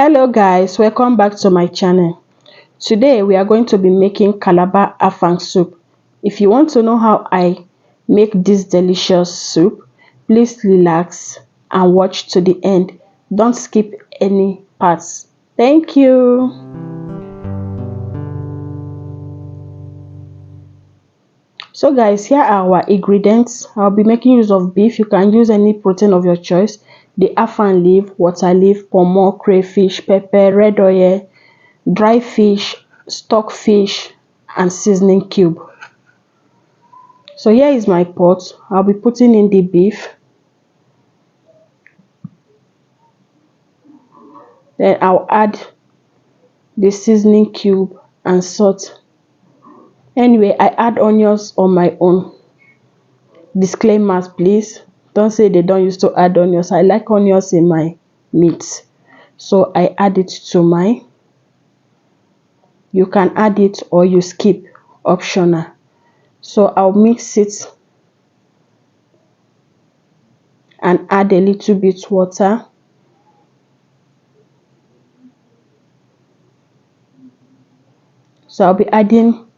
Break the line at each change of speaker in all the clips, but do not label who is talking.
Hello guys, welcome back to my channel. Today we are going to be making calabar afang soup. If you want to know how I make this delicious soup, please relax and watch to the end. Don't skip any parts. Thank you. So guys, here are our ingredients. I'll be making use of beef. You can use any protein of your choice. The afang leaf, water leaf, pomo, crayfish, pepper, red oil, dry fish, stock fish, and seasoning cube. So here is my pot. I'll be putting in the beef. Then I'll add the seasoning cube and salt. Anyway, I add onions on my own. Disclaimers, please. Don't say they don't used to add onions. I like onions in my meat. So I add it to mine. You can add it or you skip, optional. So I'll mix it and add a little bit water. So I'll be adding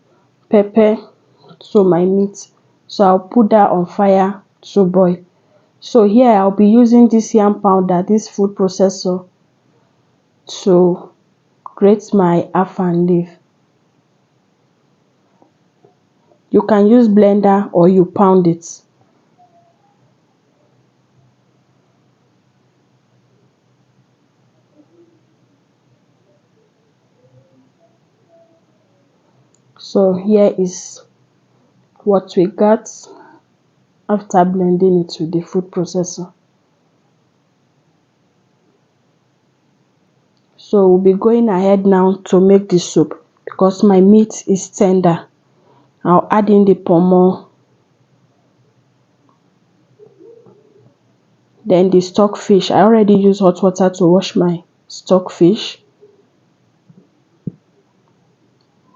pepper to my meat. So I'll put that on fire to boil. So here I'll be using this yam powder, this food processor, to grate my afang leaf. You can use blender or you pound it. So here is what we got after blending it with the food processor. So we'll be going ahead now to make the soup because my meat is tender. I'll add in the pomo, then the stock fish. I already used hot water to wash my stock fish.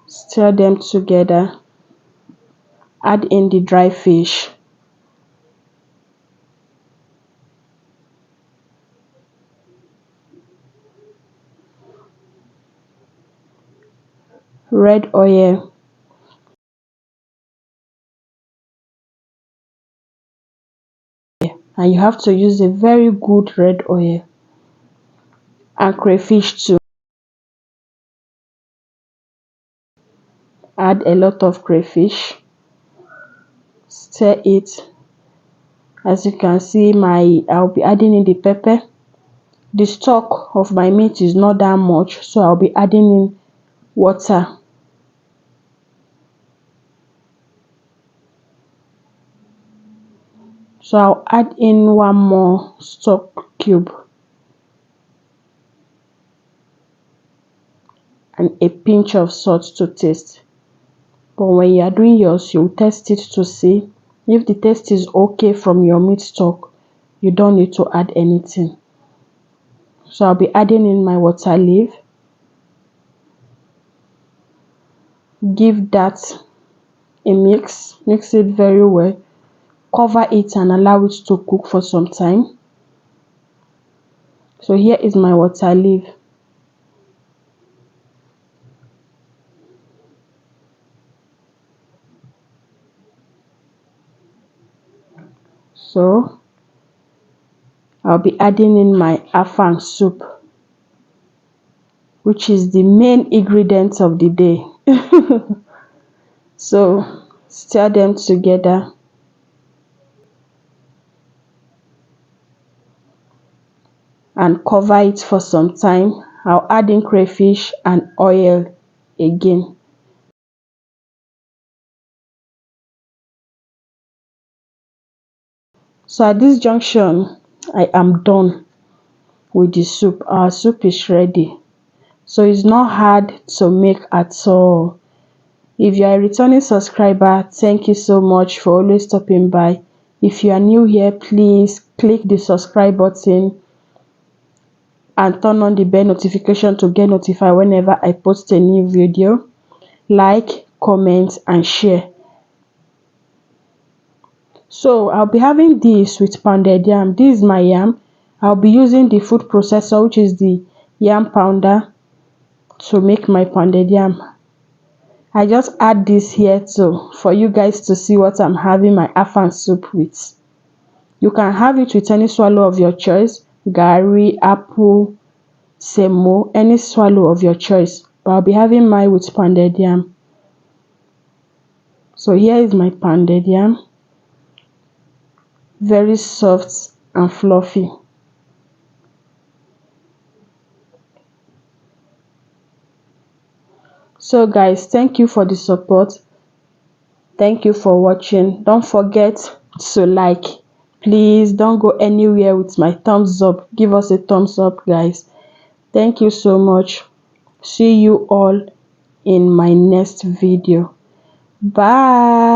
Stir them together. Add in the dry fish. Red oil. And you have to use a very good red oil. And crayfish too. Add a lot of crayfish. Stir it. As you can see, I'll be adding in the pepper. The stock of my meat is not that much, so I'll be adding in water. So I'll add in one more stock cube and a pinch of salt to taste. But when you are doing yours, you'll test it to see if the taste is okay from your meat stock. You don't need to add anything. So I'll be adding in my water leaf. Give that a mix. Mix it very well. Cover it and allow it to cook for some time. So here is my water leaf. So I'll be adding in my afang soup, which is the main ingredient of the day. So stir them together. And cover it for some time. I'll add in crayfish and oil again. So at this junction, I am done with the soup. Our soup is ready. So it's not hard to make at all. If you are a returning subscriber, thank you so much for always stopping by. If you are new here, please click the subscribe button and turn on the bell notification to get notified whenever I post a new video. Like, comment, and share. So I'll be having this with pounded yam. This is my yam. I'll be using the food processor, which is the yam powder to make my pounded yam. I just add this here too for you guys to see what I'm having my afang soup with. You can have it with any swallow of your choice, gari, apple, semo, any swallow of your choice. But I'll be having mine with pounded yam. So here is my pounded yam. Very soft and fluffy. So guys, thank you for the support. Thank you for watching. Don't forget to like. Please don't go anywhere with my thumbs up. Give us a thumbs up, guys. Thank you so much. See you all in my next video. Bye.